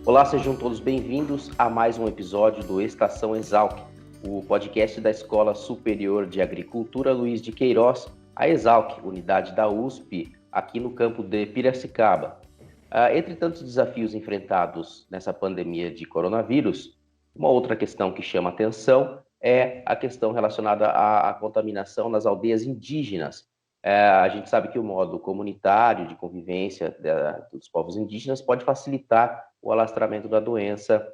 Olá, sejam todos bem-vindos a mais um episódio do Estação Exalc, o podcast da Escola Superior de Agricultura Luiz de Queiroz, a Exalc, unidade da USP, aqui no campo de Piracicaba. Entre tantos desafios enfrentados nessa pandemia de coronavírus, uma outra questão que chama atenção é a questão relacionada à contaminação nas aldeias indígenas. A gente sabe que o modo comunitário de convivência dos povos indígenas pode facilitar o alastramento da doença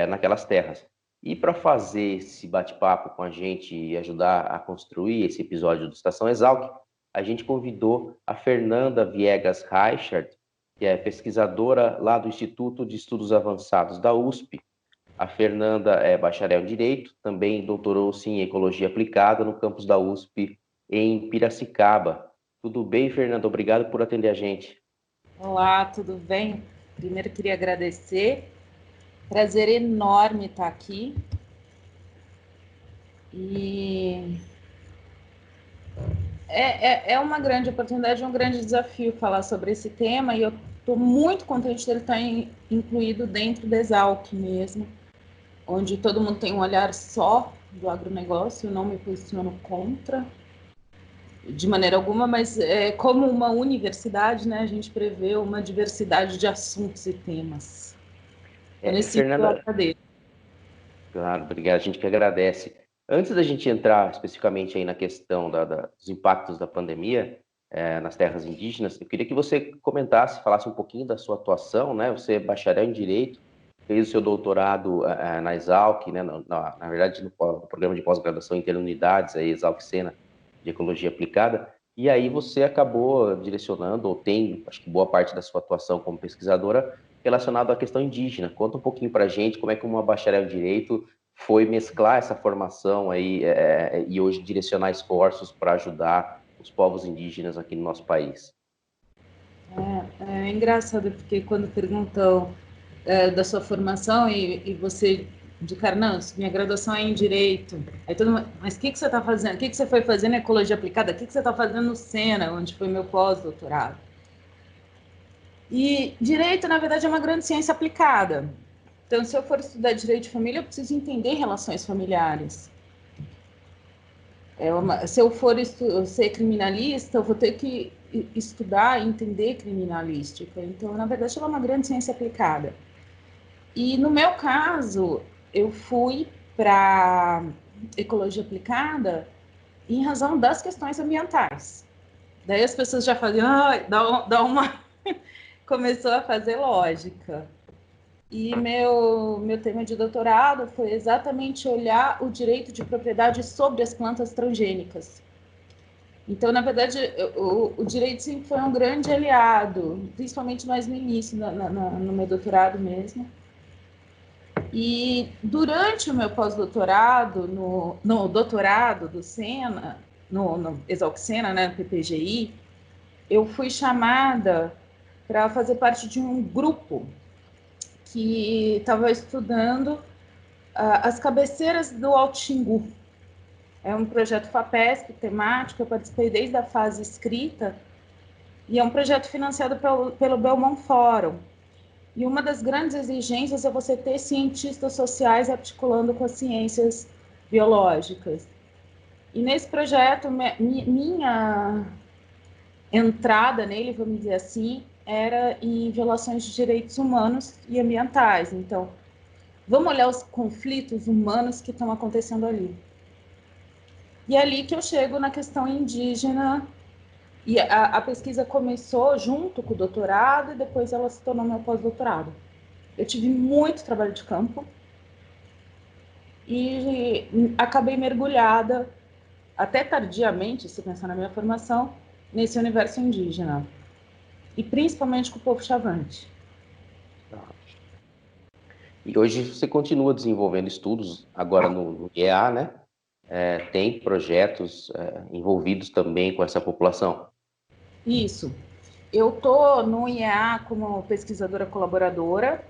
naquelas terras. E para fazer esse bate-papo com a gente e ajudar a construir esse episódio do Estação Exalc, a gente convidou a Fernanda Viegas Reichert, que é pesquisadora lá do Instituto de Estudos Avançados da USP. A Fernanda é bacharel em Direito, também doutorou-se em Ecologia Aplicada no campus da USP, em Piracicaba. Tudo bem, Fernanda? Obrigado por atender a gente. Olá, tudo bem? Primeiro queria agradecer. Prazer enorme estar aqui. E é uma grande oportunidade, um grande desafio falar sobre esse tema, e eu estou muito contente de ele estar incluído dentro da Exalc mesmo, onde todo mundo tem um olhar só do agronegócio. Eu não me posiciono contra de maneira alguma, mas como uma universidade, né, a gente prevê uma diversidade de assuntos e temas. Fernanda, claro, obrigado, a gente que agradece. Antes da gente entrar especificamente aí na questão dos impactos da pandemia nas terras indígenas, eu queria que você comentasse, falasse um pouquinho da sua atuação, né? Você é bacharel em Direito, fez o seu doutorado na Exalc, né? Na verdade, no programa de pós-graduação Interunidades, a Exalc Sena, de Ecologia Aplicada, e aí você acabou direcionando, ou tem, acho que boa parte da sua atuação como pesquisadora, relacionado à questão indígena. Conta um pouquinho para a gente como é que uma bacharel em Direito foi mesclar essa formação aí e hoje direcionar esforços para ajudar os povos indígenas aqui no nosso país. É engraçado, porque quando perguntam da sua formação e você de cara, não, minha graduação é em Direito, aí todo mundo, mas o que você está fazendo? O que você foi fazendo em Ecologia Aplicada? O que você está fazendo no Sena, onde foi meu pós-doutorado? E Direito, na verdade, é uma grande ciência aplicada. Então, se eu for estudar Direito de Família, eu preciso entender relações familiares. Se eu for ser criminalista, eu vou ter que estudar e entender criminalística. Então, na verdade, ela é uma grande ciência aplicada. E no meu caso, eu fui para ecologia aplicada em razão das questões ambientais. Daí as pessoas já faziam, dá uma... começou a fazer lógica. E meu tema de doutorado foi exatamente olhar o direito de propriedade sobre as plantas transgênicas. Então, na verdade, o direito sempre foi um grande aliado, principalmente mais no início, no meu doutorado mesmo. E durante o meu pós-doutorado, no doutorado do Sena, no Exalc Sena, né, PPGI, eu fui chamada para fazer parte de um grupo que estava estudando as cabeceiras do Alto Xingu. É um projeto FAPESP temático, eu participei desde a fase escrita, e é um projeto financiado pelo Belmont Forum. E uma das grandes exigências é você ter cientistas sociais articulando com as ciências biológicas. E nesse projeto, minha entrada nele, vamos dizer assim, era em violações de direitos humanos e ambientais. Então, vamos olhar os conflitos humanos que estão acontecendo ali. E é ali que eu chego na questão indígena, e a pesquisa começou junto com o doutorado, e depois ela se tornou meu pós-doutorado. Eu tive muito trabalho de campo, e acabei mergulhada, até tardiamente, se pensar na minha formação, nesse universo indígena, e principalmente com o povo Xavante. E hoje você continua desenvolvendo estudos, agora no IEA, né? Tem projetos envolvidos também com essa população? Isso. Eu estou no IEA como pesquisadora colaboradora,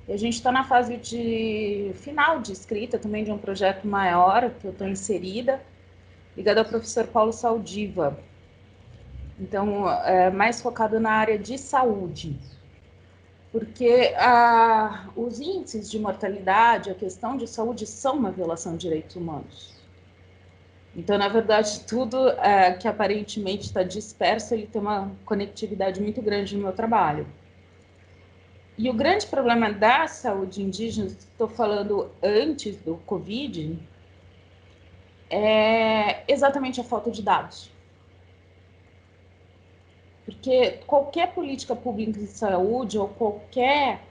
e a gente está na fase de final de escrita também de um projeto maior, que eu estou inserida, ligado ao professor Paulo Saldiva. Então, mais focado na área de saúde. Porque os índices de mortalidade, a questão de saúde são uma violação de direitos humanos. Então, na verdade, tudo que aparentemente está disperso, ele tem uma conectividade muito grande no meu trabalho. E o grande problema da saúde indígena, estou falando antes do Covid, é exatamente a falta de dados. Porque qualquer política pública de saúde ou qualquer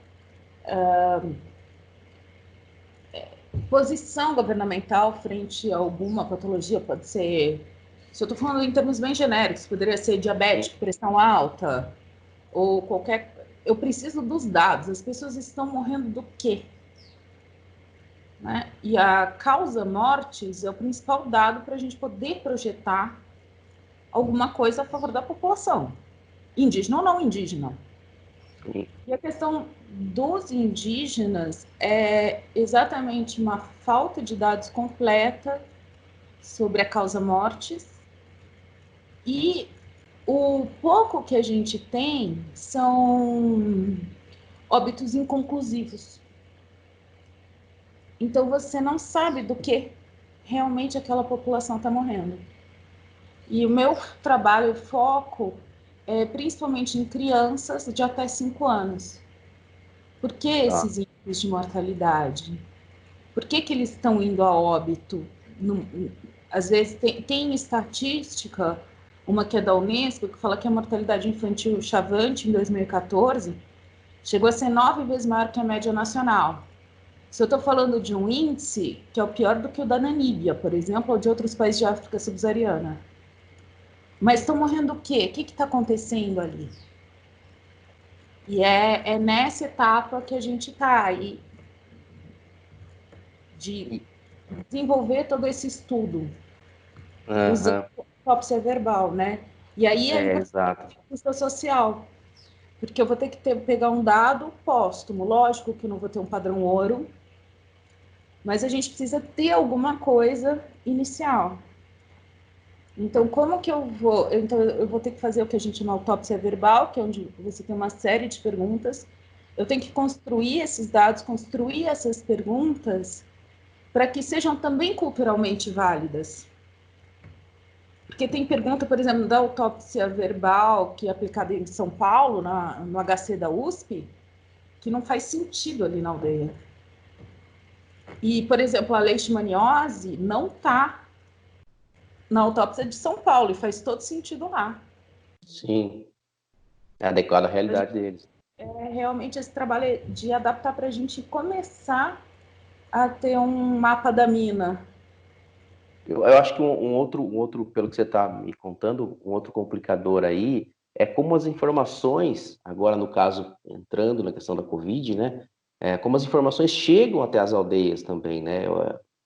posição governamental frente a alguma patologia, pode ser, se eu estou falando em termos bem genéricos, poderia ser diabético, pressão alta, ou qualquer... Eu preciso dos dados. As pessoas estão morrendo do quê? Né? E a causa mortes é o principal dado para a gente poder projetar alguma coisa a favor da população, indígena ou não indígena. Sim. E a questão dos indígenas é exatamente uma falta de dados completa sobre a causa mortes, e o pouco que a gente tem são óbitos inconclusivos. Então você não sabe do que realmente aquela população está morrendo. E o meu trabalho, foco, é principalmente em crianças de até 5 anos. Por que esses índices de mortalidade? Por que eles estão indo a óbito? Às vezes tem estatística, uma que é da Unesco, que fala que a mortalidade infantil chavante em 2014 chegou a ser 9 vezes maior que a média nacional. Se eu estou falando de um índice que é o pior do que o da Namíbia, por exemplo, ou de outros países de África subsaariana. Mas estão morrendo o quê? O que está acontecendo ali? E é nessa etapa que a gente está aí, de desenvolver todo esse estudo, usando a autópsia verbal, né? E aí é importante a questão social, porque eu vou ter que pegar um dado póstumo, lógico que eu não vou ter um padrão ouro, mas a gente precisa ter alguma coisa inicial. Então, como que eu vou? Então, eu vou ter que fazer o que a gente chama autópsia verbal, que é onde você tem uma série de perguntas. Eu tenho que construir esses dados, construir essas perguntas, para que sejam também culturalmente válidas. Porque tem pergunta, por exemplo, da autópsia verbal, que é aplicada em São Paulo, no HC da USP, que não faz sentido ali na aldeia. E, por exemplo, a leishmaniose não está na autópsia de São Paulo, e faz todo sentido lá. Sim, é adequado à realidade deles. Realmente esse trabalho de adaptar para a gente começar a ter um mapa da mina. Eu acho que um outro, pelo que você está me contando, um outro complicador aí é como as informações, agora no caso, entrando na questão da Covid, né? Como as informações chegam até as aldeias também, né?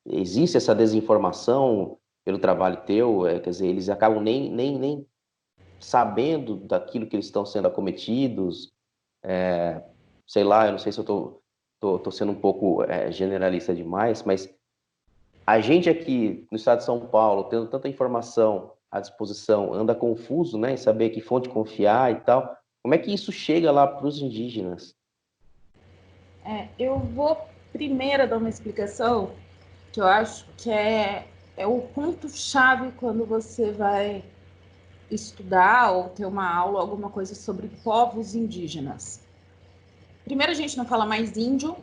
Existe essa desinformação pelo trabalho teu, quer dizer, eles acabam nem sabendo daquilo que eles estão sendo acometidos, sei lá, eu não sei se eu tô sendo um pouco generalista demais, mas a gente aqui no estado de São Paulo, tendo tanta informação à disposição, anda confuso, né, em saber que fonte confiar e tal. Como é que isso chega lá para os indígenas? Eu vou primeiro dar uma explicação que eu acho que é o ponto-chave quando você vai estudar ou ter uma aula, alguma coisa sobre povos indígenas. Primeiro, a gente não fala mais índio,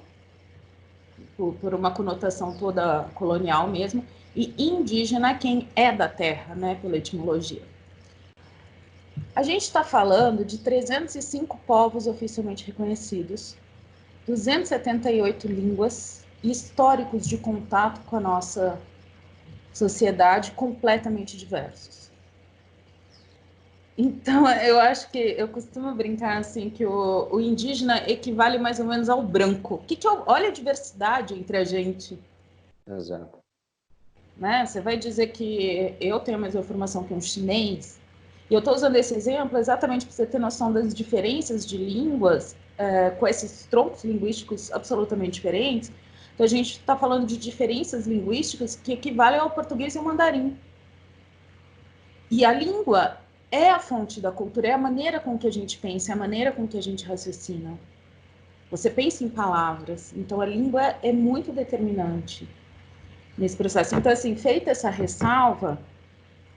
por uma conotação toda colonial mesmo, e indígena é quem é da terra, né, pela etimologia. A gente está falando de 305 povos oficialmente reconhecidos, 278 línguas e históricos de contato com a nossa sociedade completamente diversos. Então, eu acho que eu costumo brincar assim que o indígena equivale mais ou menos ao branco. Olha a diversidade entre a gente. Exato. Né? Você vai dizer que eu tenho a mesma formação que um chinês, e eu estou usando esse exemplo exatamente para você ter noção das diferenças de línguas, com esses troncos linguísticos absolutamente diferentes. Então, a gente está falando de diferenças linguísticas que equivalem ao português e ao mandarim. E a língua é a fonte da cultura, é a maneira com que a gente pensa, é a maneira com que a gente raciocina. Você pensa em palavras, então a língua é muito determinante nesse processo. Então, assim, feita essa ressalva,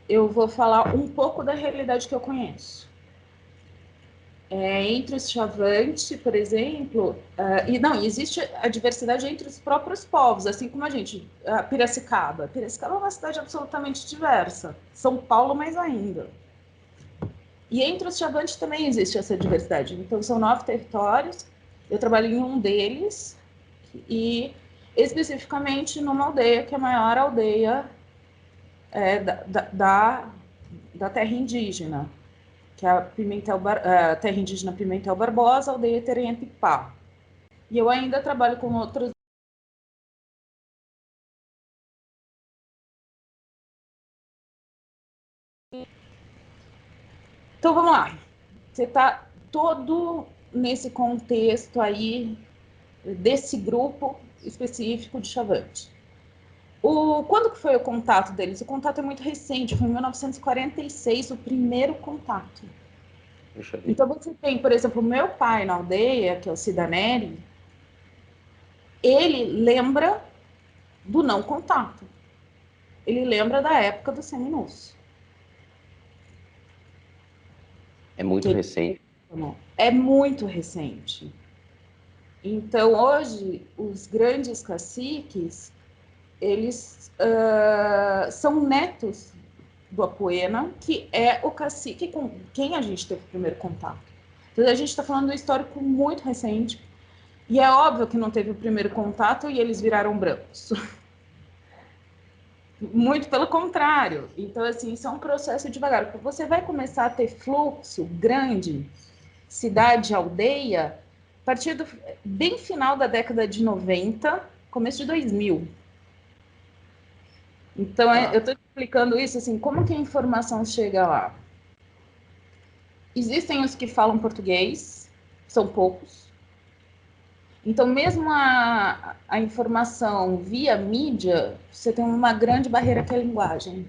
eu vou falar um pouco da realidade que eu conheço. Entre os Chavante, por exemplo, existe a diversidade entre os próprios povos, assim como a gente, Piracicaba. Piracicaba é uma cidade absolutamente diversa, São Paulo mais ainda. E entre os Chavante também existe essa diversidade. Então, são 9 territórios, eu trabalho em um deles, e especificamente numa aldeia, que é a maior aldeia da terra indígena, que é a terra indígena Pimentel Barbosa, aldeia Terem-Pipá. E eu ainda trabalho com outros. Então vamos lá. Você está todo nesse contexto aí desse grupo específico de Chavante. Quando que foi o contato deles? O contato é muito recente, foi em 1946 o primeiro contato. Então você tem, por exemplo, o meu pai na aldeia, que é o Cidaneri, ele lembra do não contato. Ele lembra da época do seminus. É muito recente. É muito recente. Então, hoje, os grandes caciques, eles são netos do Apoena, que é o cacique com quem a gente teve o primeiro contato. Então, a gente está falando do histórico muito recente, e é óbvio que não teve o primeiro contato e eles viraram brancos. Muito pelo contrário. Então, assim, isso é um processo devagar. Você vai começar a ter fluxo grande, cidade, aldeia, a partir do bem final da década de 90, começo de 2000. Então, eu estou explicando isso, assim, como que a informação chega lá? Existem os que falam português, são poucos. Então, mesmo a informação via mídia, você tem uma grande barreira que é a linguagem.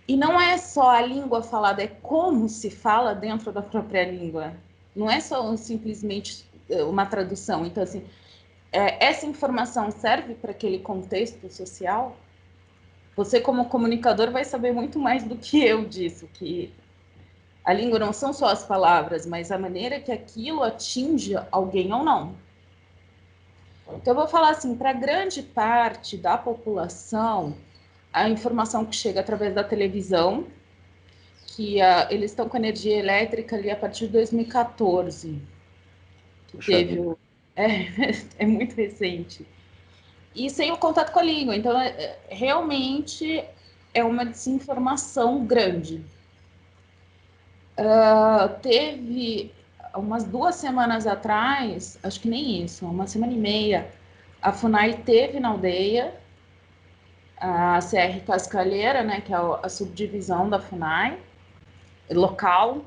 E não é só a língua falada, é como se fala dentro da própria língua. Não é só simplesmente uma tradução. Então, assim, essa informação serve para aquele contexto social? Você, como comunicador, vai saber muito mais do que eu disso, que a língua não são só as palavras, mas a maneira que aquilo atinge alguém ou não. Então, eu vou falar assim, para grande parte da população, a informação que chega através da televisão, que eles estão com energia elétrica ali a partir de 2014, que teve é muito recente. E sem o contato com a língua, então realmente é uma desinformação grande. Teve umas 2 semanas atrás, acho que nem isso, uma semana e meia, a FUNAI teve na aldeia, a CR Cascalheira, né, que é a subdivisão da FUNAI, local,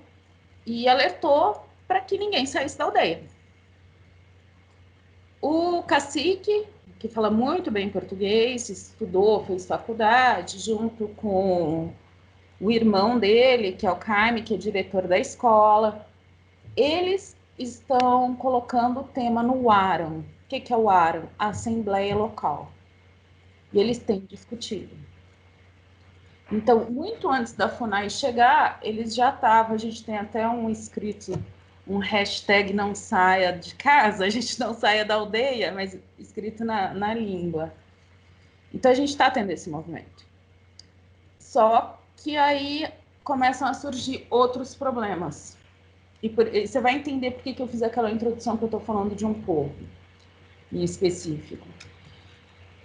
e alertou para que ninguém saísse da aldeia. O cacique, que fala muito bem português, estudou, fez faculdade, junto com o irmão dele, que é o Caime, que é diretor da escola, eles estão colocando o tema no Aram. O que é o Aram? A Assembleia Local. E eles têm discutido. Então, muito antes da FUNAI chegar, eles já estavam, a gente tem até um escrito, um hashtag não saia de casa, a gente não saia da aldeia, mas escrito na língua. Então, a gente está tendo esse movimento. Só que aí começam a surgir outros problemas. E você vai entender por que eu fiz aquela introdução que eu estou falando de um povo em específico.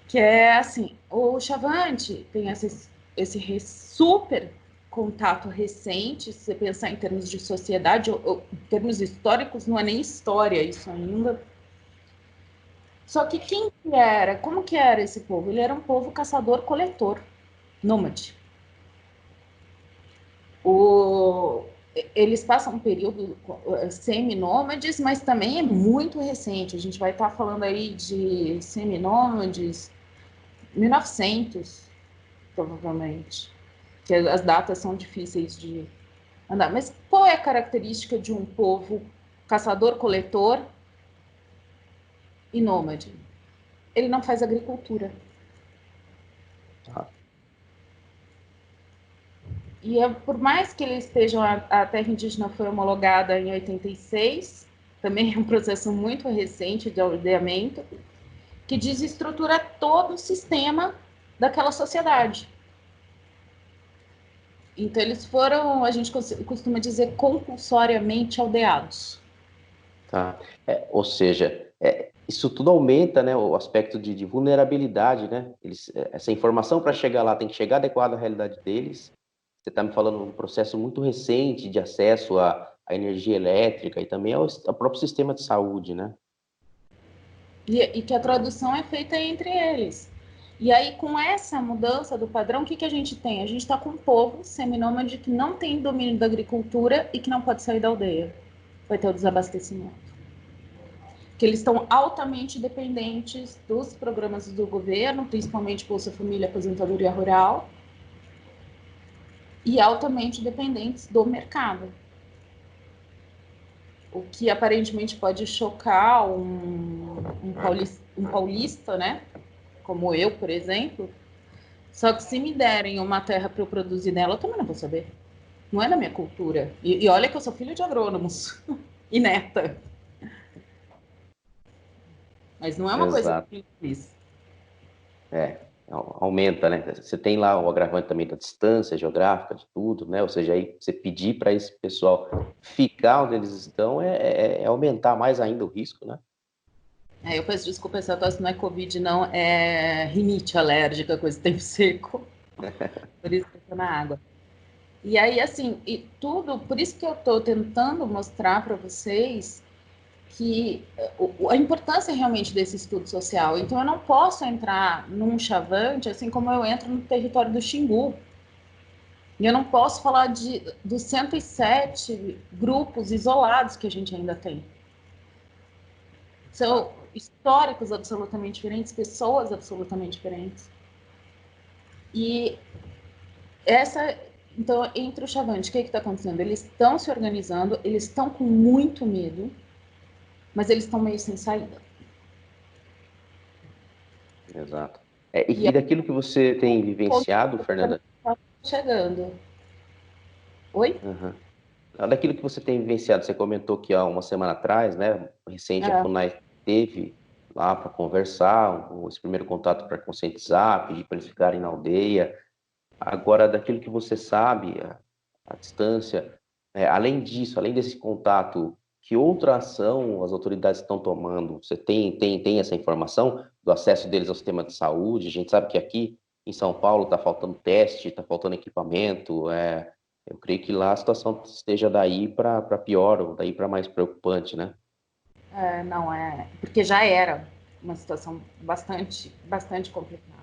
Que é assim, o Chavante tem esse super contato recente, se você pensar em termos de sociedade, ou em termos históricos, não é nem história isso ainda. Só que como que era esse povo? Ele era um povo caçador-coletor, nômade. Eles passam um período semi-nômades, mas também é muito recente. A gente vai estar falando aí de semi-nômades 1900, provavelmente, que as datas são difíceis de andar. Mas qual é a característica de um povo caçador-coletor e nômade. Ele não faz agricultura. E por mais que eles estejam, a terra indígena foi homologada em 86, também é um processo muito recente de aldeamento, que desestrutura todo o sistema daquela sociedade. Então, eles foram, a gente costuma dizer, compulsoriamente aldeados. Tá. Ou seja, isso tudo aumenta, né, o aspecto de vulnerabilidade, né? Essa informação para chegar lá tem que chegar adequada à realidade deles. Você está me falando de um processo muito recente de acesso à energia elétrica e também ao próprio sistema de saúde, né? E que a tradução é feita entre eles. E aí, com essa mudança do padrão, o que a gente tem? A gente está com um povo seminômade que não tem domínio da agricultura e que não pode sair da aldeia. Vai ter o desabastecimento. Que eles estão altamente dependentes dos programas do governo, principalmente Bolsa Família, Aposentadoria Rural, e altamente dependentes do mercado. O que aparentemente pode chocar um paulista, né? Como eu, por exemplo. Só que se me derem uma terra para eu produzir nela, eu também não vou saber. Não é da minha cultura. E olha que eu sou filho de agrônomos e neta. Mas não é uma coisa Exato. simples. Aumenta, né? Você tem lá o agravante também da distância geográfica, de tudo, né? Ou seja, aí você pedir para esse pessoal ficar onde eles estão é aumentar mais ainda o risco, né? Eu peço desculpa, essa tosse não é Covid, não, é rinite alérgica, coisa de tempo seco. Por isso que eu tô na água. E aí, assim, por isso que eu estou tentando mostrar para vocês que a importância realmente desse estudo social. Então, eu não posso entrar num chavante assim como eu entro no território do Xingu. E eu não posso falar dos 107 grupos isolados que a gente ainda tem. São históricos absolutamente diferentes, pessoas absolutamente diferentes. E então, entre o chavante, o que está acontecendo? Eles estão se organizando, eles estão com muito medo, mas eles estão meio sem saída. Exato. E daquilo que você tem vivenciado, Fernanda? Chegando. Oi? Uhum. Daquilo que você tem vivenciado, você comentou que há uma semana atrás, né, recente, a FUNAI teve lá para conversar, esse primeiro contato para conscientizar, pedir para eles ficarem na aldeia. Agora, daquilo que você sabe, a distância, além disso, além desse contato, que outra ação as autoridades estão tomando? Você tem essa informação do acesso deles ao sistema de saúde? A gente sabe que aqui em São Paulo está faltando teste, está faltando equipamento. Eu creio que lá a situação esteja daí para pior ou daí para mais preocupante, né? Não é, porque já era uma situação bastante complicada.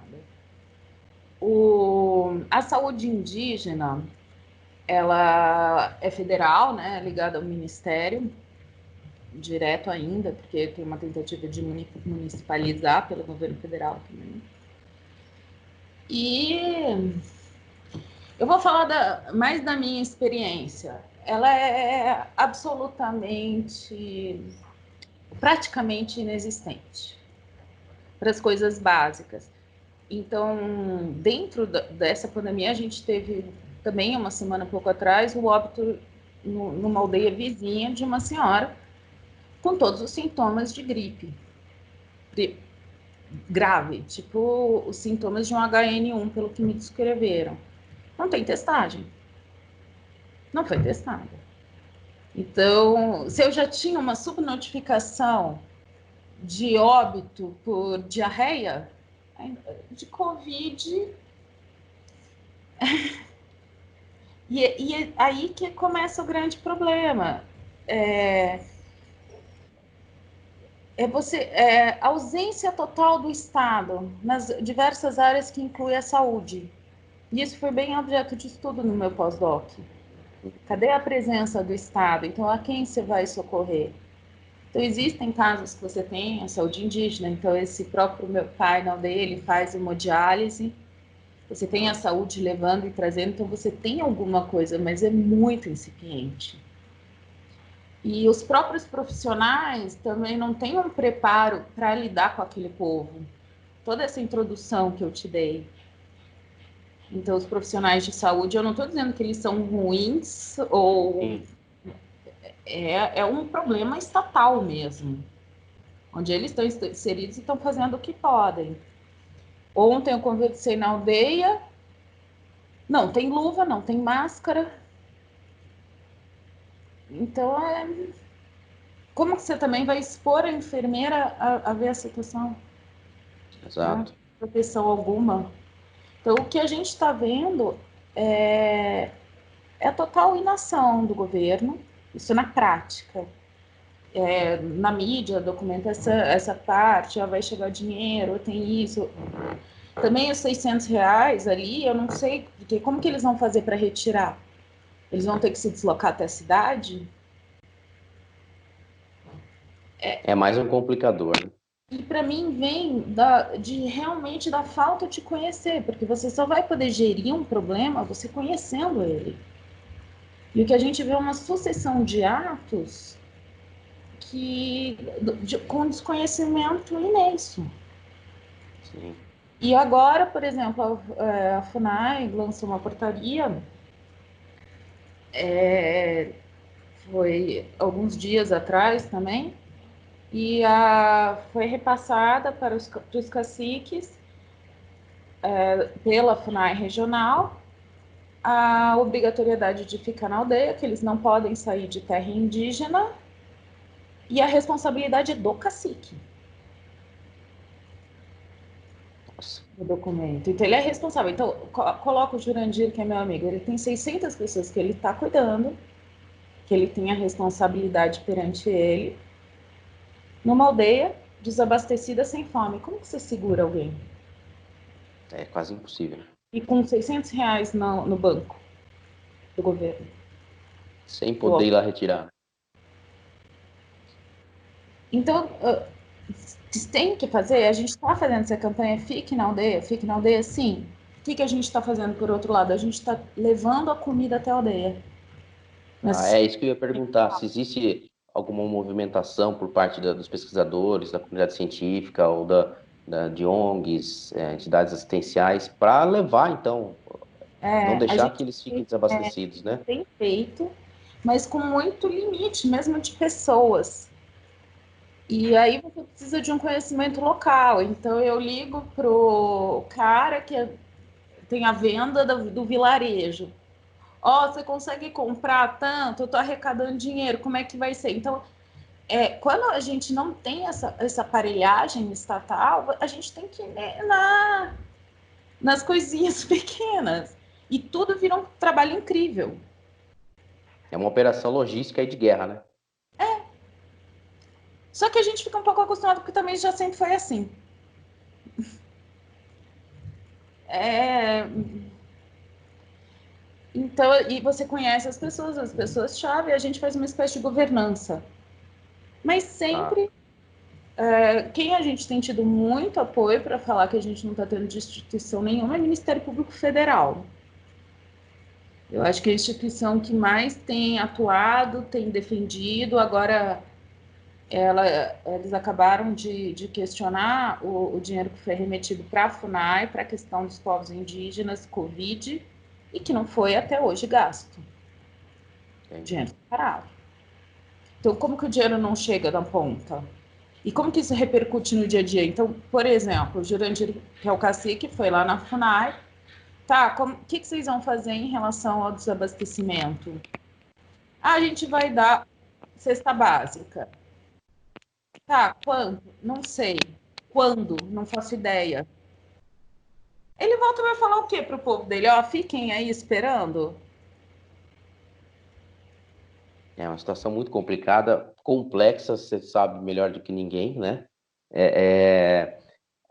A saúde indígena, ela é federal, né, ligada ao Ministério, direto ainda, porque tem uma tentativa de municipalizar pelo governo federal também. E eu vou falar mais da minha experiência. Ela é praticamente inexistente para as coisas básicas. Então, dentro dessa pandemia, a gente teve também, uma semana pouco atrás, o óbito numa aldeia vizinha de uma senhora com todos os sintomas de gripe grave, tipo os sintomas de um HN1, pelo que me descreveram. Não tem testagem. Não foi testada. Então, se eu já tinha uma subnotificação de óbito por diarreia, de Covid. E é aí que começa o grande problema. A ausência total do Estado nas diversas áreas que inclui a saúde. E isso foi bem objeto de estudo no meu pós-doc. Cadê a presença do Estado? Então, a quem você vai socorrer? Então, existem casos que você tem a saúde indígena. Então, esse próprio meu pai, na aldeia, ele faz hemodiálise. Você tem a saúde levando e trazendo. Então, você tem alguma coisa, mas é muito incipiente. E os próprios profissionais também não têm um preparo para lidar com aquele povo. Toda essa introdução que eu te dei. Então, os profissionais de saúde, eu não estou dizendo que eles são ruins ou Sim. é um problema estatal mesmo, onde eles estão inseridos e estão fazendo o que podem. Ontem eu conversei na aldeia, não tem luva, não tem máscara. Então, como que você também vai expor a enfermeira a ver a situação? Né? Exato. Proteção alguma. Então, o que a gente está vendo é, é a total inação do governo, isso na prática. Na mídia, documenta essa parte, vai chegar dinheiro, tem isso. Também os R$ 600 ali, eu não sei, porque como que eles vão fazer para retirar? Eles vão ter que se deslocar até a cidade? É mais um complicador, né? E para mim vem de realmente da falta de conhecer, porque você só vai poder gerir um problema você conhecendo ele. E o que a gente vê é uma sucessão de atos com desconhecimento imenso. Sim. E agora, por exemplo, a FUNAI lançou uma portaria, foi alguns dias atrás também, e foi repassada para os caciques pela FUNAI regional a obrigatoriedade de ficar na aldeia, que eles não podem sair de terra indígena, e a responsabilidade é do cacique Nossa. do documento. Então, ele é responsável. Então, coloca o Jurandir, que é meu amigo, ele tem 600 pessoas que ele está cuidando, que ele tem a responsabilidade perante ele, numa aldeia desabastecida sem fome. Como que você segura alguém? É quase impossível. E com R$ 600 no banco do governo. Sem poder ir lá retirar. Então, tem que fazer, a gente está fazendo essa campanha Fique na aldeia, sim. O que a gente está fazendo por outro lado? A gente está levando a comida até a aldeia. Ah, Mas é isso que eu ia perguntar. Se existe alguma movimentação por parte dos pesquisadores, da comunidade científica ou de ONGs, entidades assistenciais, para levar, então, não a deixar gente que eles fiquem desabastecidos, né? tem feito, mas com muito limite, mesmo de pessoas. E aí você precisa de um conhecimento local. Então eu ligo pro cara que tem a venda do vilarejo. Ó, você consegue comprar tanto? Eu estou arrecadando dinheiro, como é que vai ser? Então, quando a gente não tem essa aparelhagem estatal, a gente tem que ir nas coisinhas pequenas. E tudo vira um trabalho incrível. É uma operação logística e de guerra, né? Só que a gente fica um pouco acostumado, porque também já sempre foi assim. É, então, e você conhece as pessoas-chave, a gente faz uma espécie de governança. Mas Ah, sempre, quem a gente tem tido muito apoio para falar que a gente não está tendo de instituição nenhuma é o Ministério Público Federal. Eu acho que é a instituição que mais tem atuado, tem defendido. Agora, eles acabaram de questionar o dinheiro que foi remetido para a FUNAI, para a questão dos povos indígenas, Covid, e que não foi até hoje gasto. O entendi. dinheiro parado. Então, como que o dinheiro não chega na ponta? E como que isso repercute no dia a dia? Então, por exemplo, o Jurandir, que é o cacique, foi lá na FUNAI. Tá, o que vocês vão fazer em relação ao desabastecimento? Ah, a gente vai dar cesta básica. Tá, quanto? Não sei. Quando? Não faço ideia. Ele volta e vai falar o quê pro povo dele? Ó, fiquem aí esperando. É uma situação muito complicada, complexa, você sabe melhor do que ninguém, né? É, é,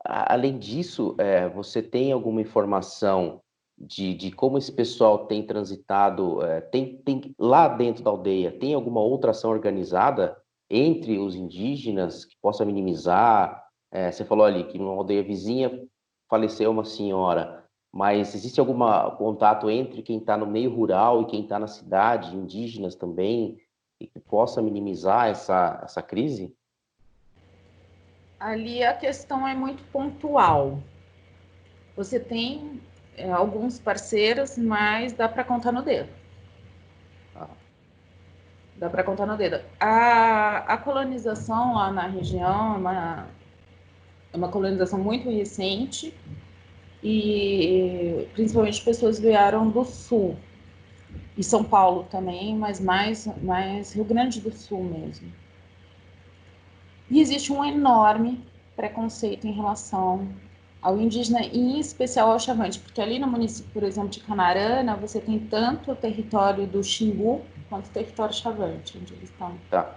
Além disso, você tem alguma informação de como esse pessoal tem transitado? Tem lá dentro da aldeia, tem alguma outra ação organizada entre os indígenas que possa minimizar? Você falou ali que numa aldeia vizinha faleceu uma senhora, mas existe algum contato entre quem está no meio rural e quem está na cidade, indígenas também? e que possa minimizar essa crise? Ali a questão é muito pontual. Você tem alguns parceiros, mas dá para contar no dedo. Ah, Dá para contar no dedo. A colonização lá na região é uma colonização muito recente e principalmente pessoas vieram do sul. E São Paulo também, mas mais Rio Grande do Sul mesmo. E existe um enorme preconceito em relação ao indígena e em especial ao Chavante, porque ali no município, por exemplo, de Canarana, você tem tanto o território do Xingu quanto o território Chavante, onde eles estão. tá.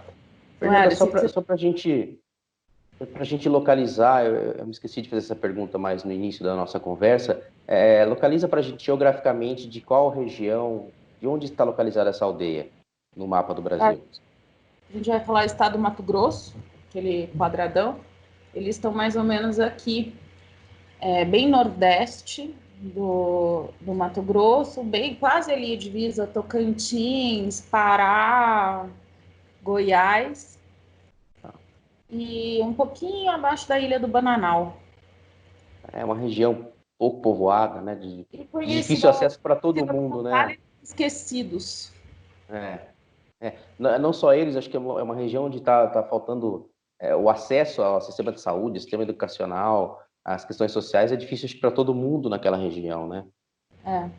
Então, Fernanda, você... só para a gente localizar, eu me esqueci de fazer essa pergunta mais no início da nossa conversa, localiza para a gente geograficamente de qual região, de onde está localizada essa aldeia no mapa do A Brasil? gente vai falar estado do Mato Grosso, aquele quadradão, eles estão mais ou menos aqui, bem nordeste do Mato Grosso, bem quase ali divisa Tocantins, Pará, Goiás e um pouquinho abaixo da Ilha do Bananal. É uma região pouco povoada, né, E de difícil conhecida acesso para todo como mundo, né? Vale dos Esquecidos. É, não só eles, acho que é uma região onde está faltando o acesso ao sistema de saúde, sistema educacional, as questões sociais, é difícil para todo mundo naquela região, né? É.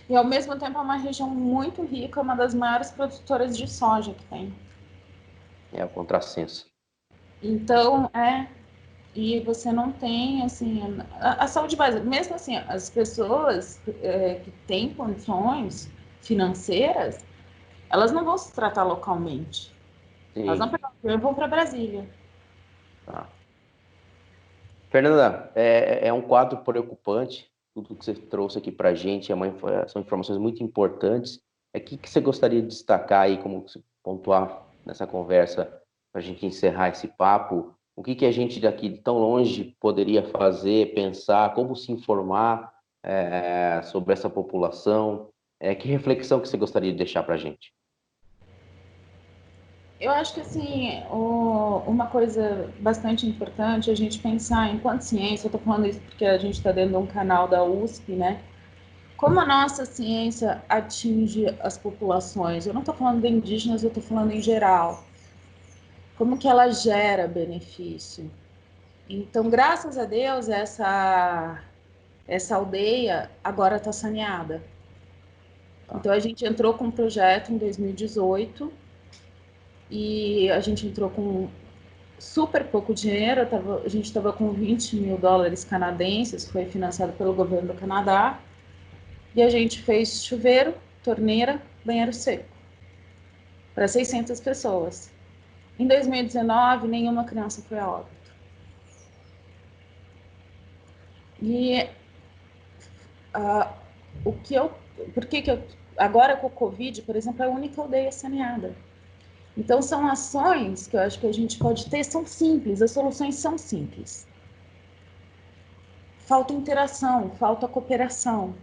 E ao mesmo tempo é uma região muito rica, uma das maiores produtoras de soja que tem. É o contrassenso. Então, e você não tem, assim, a saúde básica. Mesmo assim, as pessoas que têm condições financeiras, elas não vão se tratar localmente. Elas vão Sim, pegar o avião e vão para Brasília. tá. Fernanda, é um quadro preocupante, tudo que você trouxe aqui para a gente são informações muito importantes. Que você gostaria de destacar aí, como pontuar nessa conversa, para a gente encerrar esse papo? O que a gente daqui de tão longe poderia fazer, pensar, como se informar sobre essa população? Que reflexão que você gostaria de deixar para a gente? Eu acho que, assim, uma coisa bastante importante é a gente pensar enquanto ciência, eu estou falando isso porque a gente está dentro de um canal da USP, né? Como a nossa ciência atinge as populações? Eu não estou falando de indígenas, eu estou falando em geral. Como que ela gera benefício? Então, graças a Deus, essa aldeia agora está saneada. Tá? Então, a gente entrou com um projeto em 2018 e a gente entrou com super pouco dinheiro. A gente estava com 20 mil dólares canadenses, foi financiado pelo governo do Canadá. E a gente fez chuveiro, torneira, banheiro seco para 600 pessoas. Em 2019, nenhuma criança foi a óbito. E uh, o que eu, por que eu, agora com o Covid, por exemplo, é a única aldeia saneada. Então são ações que eu acho que a gente pode ter, são simples, as soluções são simples. Falta interação, falta cooperação.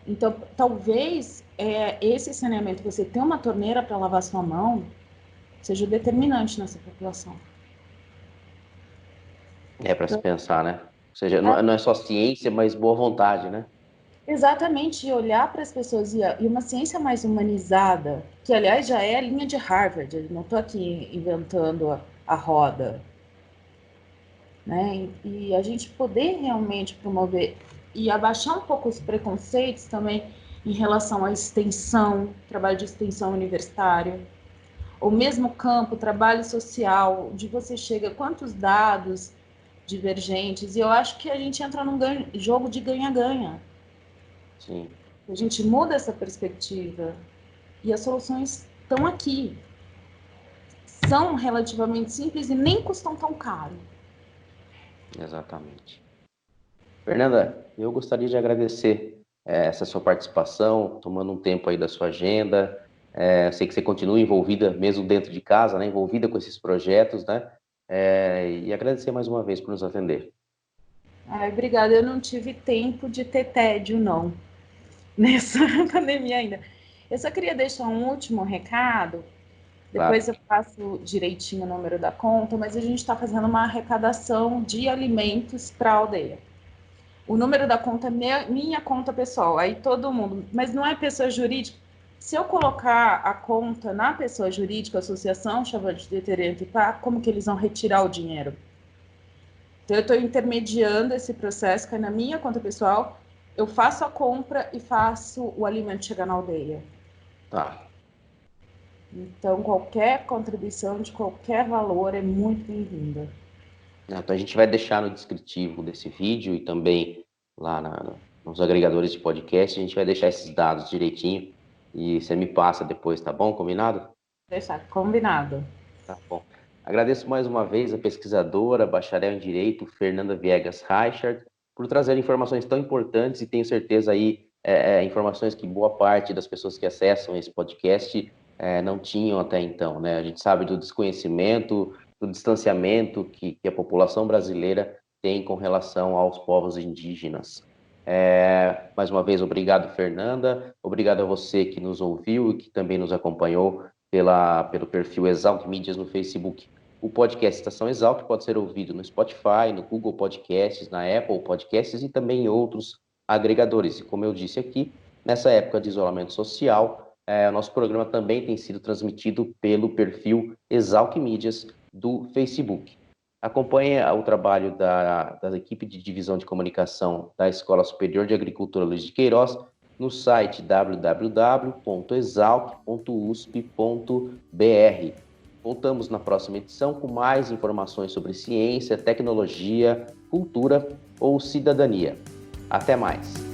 Então, talvez esse saneamento, você ter uma torneira para lavar sua mão, seja determinante nessa população. É para se Então, pensar, né? Ou seja, é não é só ciência, mas boa vontade, né? exatamente olhar para as pessoas e uma ciência mais humanizada, que aliás já é a linha de Harvard, eu não estou aqui inventando a roda, né? E a gente poder realmente promover e abaixar um pouco os preconceitos também em relação à extensão, trabalho de extensão universitário, ou mesmo campo, trabalho social, onde você chega, quantos dados divergentes, e eu acho que a gente entra num jogo de ganha-ganha. Sim, A gente muda essa perspectiva e as soluções estão aqui. São relativamente simples e nem custam tão caro. exatamente. Fernanda, eu gostaria de agradecer essa sua participação, tomando um tempo aí da sua agenda. Sei que você continua envolvida, mesmo dentro de casa, né, envolvida com esses projetos, né? E agradecer mais uma vez por nos atender. Ai, obrigada, eu não tive tempo de ter tédio, não, nessa pandemia ainda. Eu só queria deixar um último recado, depois eu passo direitinho o número da conta, mas a gente está fazendo uma arrecadação de alimentos para a aldeia. O número da conta é minha conta pessoal, aí todo mundo, mas não é pessoa jurídica. Se eu colocar a conta na pessoa jurídica, Associação Chavante de Terentipá, como que eles vão retirar o dinheiro? Então eu estou intermediando esse processo, que é na minha conta pessoal, eu faço a compra e faço o alimento chegar na aldeia. Tá. Então, qualquer contribuição de qualquer valor é muito bem-vinda. Então, a gente vai deixar no descritivo desse vídeo e também lá nos agregadores de podcast, a gente vai deixar esses dados direitinho e você me passa depois, tá bom? Combinado? Deixar combinado. Tá bom. Agradeço mais uma vez a pesquisadora, bacharel em Direito, Fernanda Viegas Reichert, por trazer informações tão importantes e tenho certeza aí, informações que boa parte das pessoas que acessam esse podcast não tinham até então, né? A gente sabe do desconhecimento, do distanciamento que a população brasileira tem com relação aos povos indígenas. Mais uma vez, obrigado, Fernanda. Obrigado a você que nos ouviu e que também nos acompanhou pelo perfil Exalc Mídias no Facebook. O podcast Estação Exalc pode ser ouvido no Spotify, no Google Podcasts, na Apple Podcasts e também em outros agregadores. E como eu disse aqui, nessa época de isolamento social, o nosso programa também tem sido transmitido pelo perfil Exalc Mídias do Facebook. Acompanhe o trabalho da equipe de divisão de comunicação da Escola Superior de Agricultura Luiz de Queiroz no site www.exalc.usp.br. Voltamos na próxima edição com mais informações sobre ciência, tecnologia, cultura ou cidadania. Até mais!